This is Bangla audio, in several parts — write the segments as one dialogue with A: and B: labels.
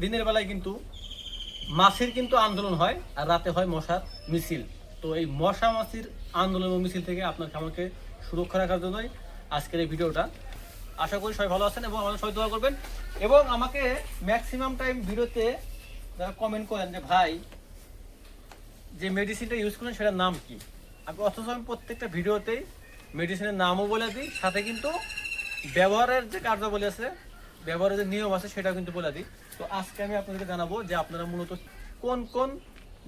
A: দিনের বেলায় কিন্তু মাছির কিন্তু আন্দোলন হয় আর রাতে হয় মশার মিছিল। তো এই মশা মাছির আন্দোলন ও মিছিল থেকে আপনার খামারকে সুরক্ষা রাখার জন্যই আজকের এই ভিডিওটা। আশা করি সবাই ভালো আছেন এবং আমাদের সবাই দোয়া করবেন। এবং আমাকে ম্যাক্সিমাম টাইম ভিডিওতে যারা কমেন্ট করেন যে ভাই যে মেডিসিনটা ইউজ করেন সেটার নাম কি, অথচ আমি প্রত্যেকটা ভিডিওতেই মেডিসিনের নামও বলে দিই, সাথে কিন্তু ব্যবহারের যে কার্যাবলী আছে, ব্যবহারের যে নিয়ম আছে সেটাও কিন্তু বলে দিই। তো আজকে আমি আপনাদেরকে জানাবো যে আপনারা মূলত কোন কোন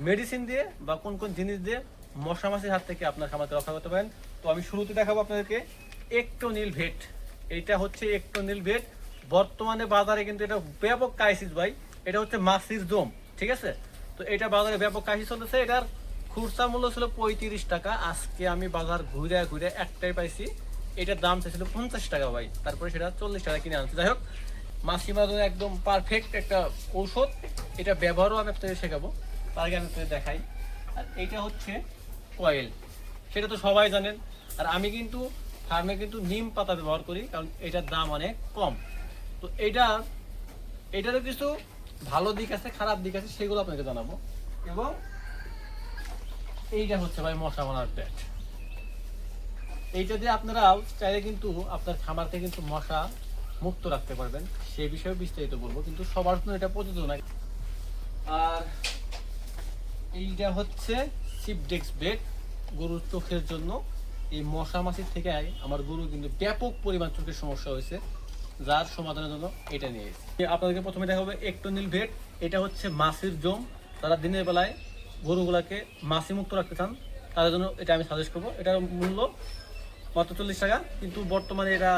A: মেডিসিন দিয়ে বা কোন কোন জিনিস দিয়ে মশা মাছির হাত থেকে আপনার খামারকে রক্ষা করতে পারেন। তো আমি শুরুতে দেখাবো আপনাদেরকে একটোনিল ভেট। এইটা হচ্ছে একটোনিল ভেট। বর্তমানে বাজারে কিন্তু এটা ব্যাপক ক্রাইসিস ভাই, এটা হচ্ছে মাছির জম, ঠিক আছে। তো এটা বাজারে ব্যাপক ক্রাইসিস চলতেছে। এটার খুচরা মূল্য ছিল 35 টাকা। আজকে আমি বাজার ঘুরে ঘুরে একটাই পাইছি, এটার দাম চাইছিল 50 টাকা ভাই, তারপরে সেটা 40 টাকা কিনে আনছে। যাই হোক, মাছি মারার একদম পারফেক্ট একটা ঔষধ। এটা ব্যবহারও আমি আপনাদের শেখাবো, তার আগে আমি আপনাদের দেখাই। আর এইটা হচ্ছে কয়েল, সেটা তো সবাই জানেন। আর আমি কিন্তু ফার্মে কিন্তু নিম পাতা ব্যবহার করি, কারণ এটার দাম অনেক কম। তো এটারও কিছু ভালো দিক আছে, খারাপ দিক আছে, সেগুলো আপনাকে জানাবো। এবং এইটা হচ্ছে ভাই মশা মারার ব্যাট। এইটা দিয়ে আপনারা চাইলে কিন্তু আপনার খামারকে কিন্তু মশা মুক্ত রাখতে পারবেন, সে বিষয়ে বিস্তারিত বলবো, কিন্তু সবার জন্য এটা প্রযোজ্য নয়। আর এইটা হচ্ছে সিপডেক্স বেড, গরুর চোখের জন্য। এই মশা মাছির থেকে আমার গরু কিন্তু ব্যাপক পরিমাণ চোখের সমস্যা হয়েছে, যার সমাধানের জন্য এটা নিয়ে এসেছি। আপনাদেরকে প্রথমে দেখা হবে একটোনিল ভেট। এটা হচ্ছে মাছির জম। তারা দিনের বেলায় গরুগুলাকে মাছি মুক্ত রাখতে চান, তাদের জন্য এটা আমি সাজেস্ট করবো। এটার মূল্য মাত্র 40 টাকা, কিন্তু বর্তমানে এটা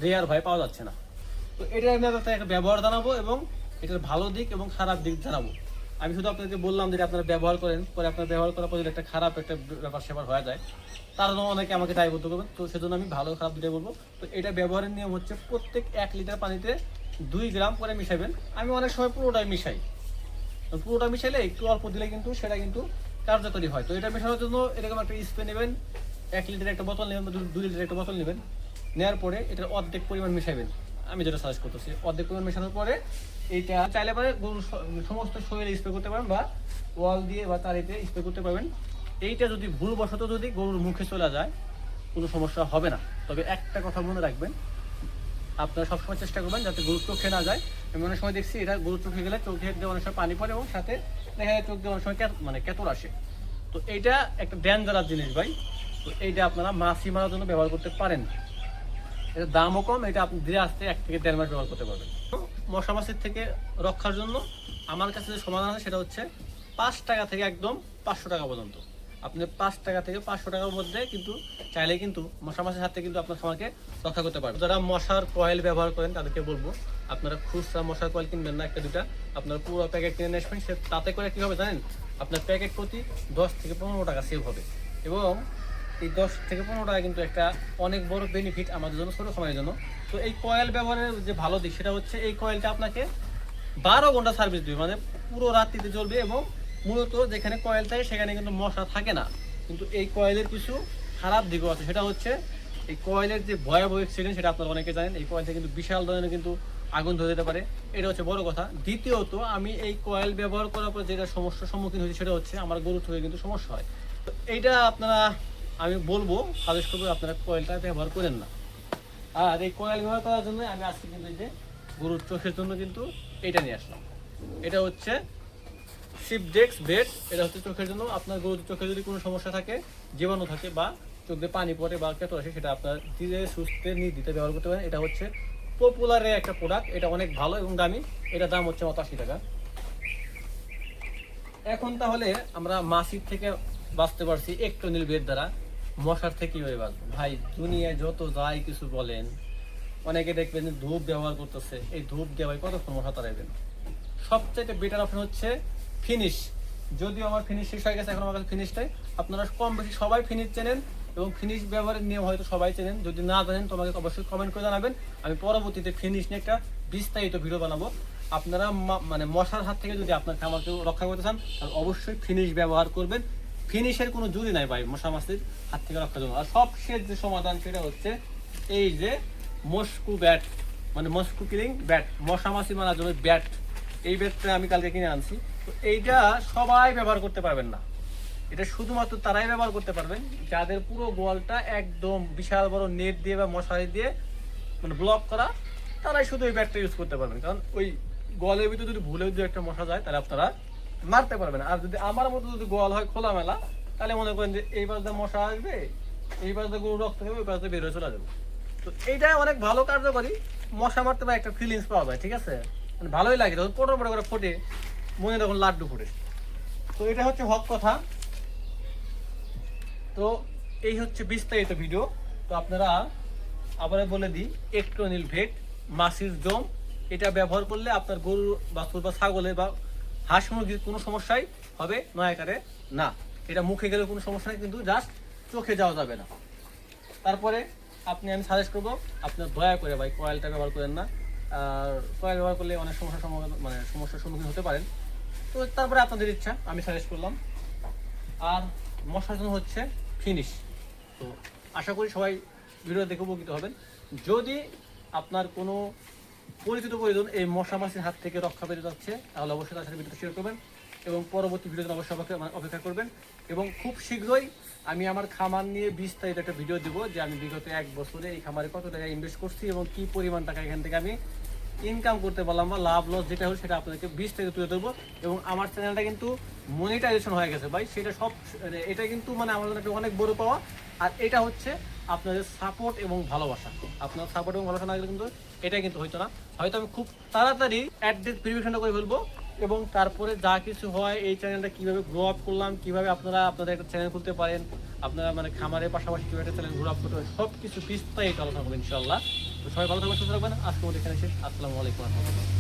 A: রেয়ার ভাই পাওয়া যাচ্ছে না। তো এটা আমি একটা ব্যবহার জানাবো এবং এটার ভালো দিক এবং খারাপ দিক জানাবো। আমি শুধু আপনাদেরকে বললাম যে আপনারা ব্যবহার করেন, পরে আপনার ব্যবহার করার পর যদি একটা খারাপ একটা ব্যাপার সেবার হয়ে যায়, তার জন্য অনেকে আমাকে দায়বদ্ধ করবেন। তো সেজন্য আমি ভালো খারাপ দুটাই বলবো। তো এটা ব্যবহারের নিয়ম হচ্ছে প্রত্যেক 1 লিটার পানিতে 2 গ্রাম করে মিশাবেন। আমি অনেক সময় পুরোটাই মিশাই, পুরোটা মিশাইলে একটু অল্প দিলে কিন্তু সেটা কিন্তু কার্যকরী হয়। তো এটা মেশানোর জন্য এরকম একটা স্প্রে নেবেন, 1 লিটার একটা বোতল নেবেন, 2 লিটার একটা বোতল নেবেন। নেওয়ার পরে এটার অর্ধেক পরিমাণ মিশাবেন, আমি যেটা সাজেস্ট করতেছি। অর্ধেক পরিমাণ মেশানোর পরে এইটা চাইলে পরে গরুর সমস্ত শরীরে স্প্রে করতে পারেন, বা ওয়াল দিয়ে বা তারিতে স্প্রে করতে পারবেন। এইটা যদি ভুলবশত যদি গরুর মুখে চলে যায়, কোনো সমস্যা হবে না। তবে একটা কথা মনে রাখবেন, আপনারা সবসময় চেষ্টা করবেন যাতে গরুর চোখে না যায়। আমি অনেক সময় দেখছি এটা গরুর চোখে গেলে চোখে দিয়ে অনেক সময় পানি পড়ে এবং সাথে দেখা যায় চোখ দিয়ে অনেক সময় কেতর আসে। তো এইটা একটা ডেঞ্জারাস জিনিস ভাই। তো এইটা আপনারা মাছি মারার জন্য ব্যবহার করতে পারেন। এটা দামও কম, এটা আপনি ধীরে আস্তে 1 থেকে 1.5 মাস ব্যবহার করতে পারবেন। মশা মাছির থেকে রক্ষার জন্য আমার কাছে যে সমাধান আছে সেটা হচ্ছে 5 টাকা থেকে একদম 500 টাকা পর্যন্ত। আপনি 5 টাকা থেকে 500 টাকার মধ্যে কিন্তু চাইলে কিন্তু মশা মাছির হাত থেকে কিন্তু আপনার খামারকে রক্ষা করতে পারবেন। যারা মশার কয়েল ব্যবহার করেন তাদেরকে বলবো, আপনারা খুচরা মশার কয়েল কিনবেন না একটা দুটা, আপনারা পুরো প্যাকেট কিনে নিয়ে আসবেন। তাতে করে কী হবে জানেন, আপনার প্যাকেট প্রতি 10 থেকে 15 টাকা সেভ হবে। এবং এই 10 থেকে 15 টাকা কিন্তু একটা অনেক বড় বেনিফিট আমাদের জন্য, ছোটো সময়ের জন্য। তো এই কয়েল ব্যবহারের যে ভালো দিক সেটা হচ্ছে এই কয়েলটা আপনাকে 12 ঘন্টা সার্ভিস দেবে, মানে পুরো রাত্রিতে চলবে। এবং মূলত যেখানে কয়েল থাকে সেখানে কিন্তু মশা থাকে না। কিন্তু এই কয়েলের কিছু খারাপ দিকও আছে, সেটা হচ্ছে এই কয়েলের যে ভয়াবহ অ্যাক্সিডেন্ট, সেটা আপনারা অনেকে জানেন। এই কয়েল থেকে কিন্তু বিশাল ধরনের কিন্তু আগুন ধরে যেতে পারে, এটা হচ্ছে বড় কথা। দ্বিতীয়ত, আমি এই কয়েল ব্যবহার করার পর যেটা সমস্যার সম্মুখীন হয়েছি সেটা হচ্ছে আমার গরুর চোখে কিন্তু সমস্যা হয়। তো এইটা আপনারা, আমি বলবো, সাজেস্ট করবো আপনারা কয়েলটা ব্যবহার করেন না। আর এই কয়েল ব্যবহার করার জন্য আমি আজকে কিন্তু এই যে গরুর চোখের জন্য কিন্তু এটা নিয়ে আসলাম। এটা হচ্ছে সিপডেক্স বেড। এটা হচ্ছে চোখের জন্য। আপনার গরুর চোখে যদি কোনো সমস্যা থাকে, জীবাণু থাকে বা চোখ দিয়ে পানি পড়ে বা কেতর আসে, সেটা আপনার ধীরে সুস্থে নির্দিতে ব্যবহার করতে পারেন। এটা হচ্ছে পপুলারের একটা প্রোডাক্ট, এটা অনেক ভালো এবং দামি। এটার দাম হচ্ছে মাত্র 80 টাকা। এখন তাহলে আমরা মাছির থেকে বাঁচতে পারছি একটোনিল বেড দ্বারা, মশার থেকে কিভাবে বাঁচবো? ভাই দুনিয়ায় যত যাই কিছু বলেন, অনেকে দেখবেন যে ধূপ ব্যবহার করতেছে, এই ধূপ দিয়ে ভাই কতক্ষণ মশা তাড়াইবেন? সবচেয়ে বেটার অপশন হচ্ছে ফিনিশ। যদিও আমার ফিনিশ শেষ হয়ে গেছে, এখন আমার কাছে ফিনিশ নেই। আপনারা কম বেশি সবাই ফিনিশ চেনেন এবং ফিনিশ ব্যবহারের নিয়ম হয়তো সবাই চেনেন। যদি না জানেন তো আমাকে অবশ্যই কমেন্ট করে জানাবেন, আমি পরবর্তীতে ফিনিশ নিয়ে একটা বিস্তারিত ভিডিও বানাবো। আপনারা মানে মশার হাত থেকে যদি আপনার খামারকে রক্ষা করতে চান, তাহলে অবশ্যই ফিনিশ ব্যবহার করবেন। ফিনিশের কোনো জুড়ি নাই ভাই মশা মাছির হাত থেকে রক্ষার জন্য। আর সবশেষ যে সমাধান সেটা হচ্ছে এই যে মস্কু ব্যাট, মানে মস্কু কিলিং ব্যাট, মশা মাছি মারার জন্য ব্যাট। এই বেডটা আমি কালকে কিনে আনছি। তো এইটা সবাই ব্যবহার করতে পারবেন না, এটা শুধুমাত্র তারাই ব্যবহার করতে পারবেন যাদের পুরো গোয়ালটা একদম বিশাল বড় নেট দিয়ে বা মশারি দিয়ে মানে ব্লক করা, তারাই শুধু এই ব্যাটটা ইউজ করতে পারবেন। কারণ ওই গোয়ালের ভিতরে যদি ভুলে যদি একটা মশা যায় তাহলে আপনারা মারতে পারবেন। আর যদি আমার মতো যদি গোয়াল হয় খোলামেলা, তাহলে মনে করেন যে এই পাশে মশা আসবে, এই পাশে গরু রক্ত খাবে, ওই পাশে বের হয়ে চলে যাবে। তো এইটা অনেক ভালো কার্যকরী, মশা মারতে পারে একটা ফিলিংস পাওয়া যায়, ঠিক আছে, মানে ভালোই লাগে যখন পটো পটো করে ফোটে, মনে তখন লাড্ডু ফুটে। তো এটা হচ্ছে হক কথা। তো এই হচ্ছে বিস্তারিত ভিডিও। তো আপনারা আবার বলে দিই, ইলেকট্রোনিল ভেট মাছির জম, এটা ব্যবহার করলে আপনার গরু বাছুর বা ছাগলের বা হাঁস মুরগির কোনো সমস্যাই হবে নয়াকারে না। এটা মুখে গেলে কোনো সমস্যা নেই, কিন্তু জাস্ট চোখে যাওয়া যাবে না। তারপরে আমি সাজেস্ট করবো আপনার দয়া করে ভাই কয়েলটা ব্যবহার করেন না। আর কয়েল ব্যবহার করলে অনেক সমস্যার সম্মুখীন হতে পারেন। তো তারপরে আপনাদের ইচ্ছা, আমি সাজেস্ট করলাম। আর মশার জন্য হচ্ছে ফিনিশ। তো আশা করি সবাই ভিডিও দেখে উপকৃত হবেন। যদি আপনার কোনো পরিচিত পরিজন এই মশা মাছির হাত থেকে রক্ষা পেতে যাচ্ছে, তাহলে অবশ্যই তার সাথে ভিডিওটা শেয়ার করবেন এবং পরবর্তী ভিডিওতে অবশ্যই অপেক্ষা করবেন। এবং খুব শীঘ্রই আমি আমার খামার নিয়ে বিস্তারিত একটা ভিডিও দেবো, যে আমি বিগত 1 বছরে এই খামারে কত টাকা ইনভেস্ট করছি এবং কি পরিমাণ টাকা এখান থেকে আমি ইনকাম করতে পারলাম বা লাভ লস যেটা হলো সেটা আপনাদেরকে বিস্তারিত তুলে ধরবো। এবং আমার চ্যানেলটা কিন্তু মনিটাইজেশন হয়ে গেছে ভাই, সেটা সব এটা কিন্তু মানে আমার জন্য একটা অনেক বড় পাওয়া। আর এটা হচ্ছে আপনাদের সাপোর্ট এবং ভালোবাসা। আপনার সাপোর্ট এবং ভালোবাসা না গেলে কিন্তু এটা কিন্তু হইতো না। হয়তো আমি খুব তাড়াতাড়ি অ্যাড্রেস ভেরিফিকেশনটা করে ফেলবো, এবং তারপরে যা কিছু হয় এই চ্যানেলটা কীভাবে গ্রো আপ করলাম, কীভাবে আপনারা আপনাদের একটা চ্যানেল খুলতে পারেন, আপনারা মানে খামারের পাশাপাশি কীভাবে একটা চ্যানেল গ্রো আপ করতে পারেন, সব কিছু বিস্তারিত আলোচনা করবো ইনশাল্লাহ। তো সবাই ভালো থাকবেন, সুস্থ থাকবেন। আজকে আমাদের এখানে শেষ। আসসালামু আলাইকুম।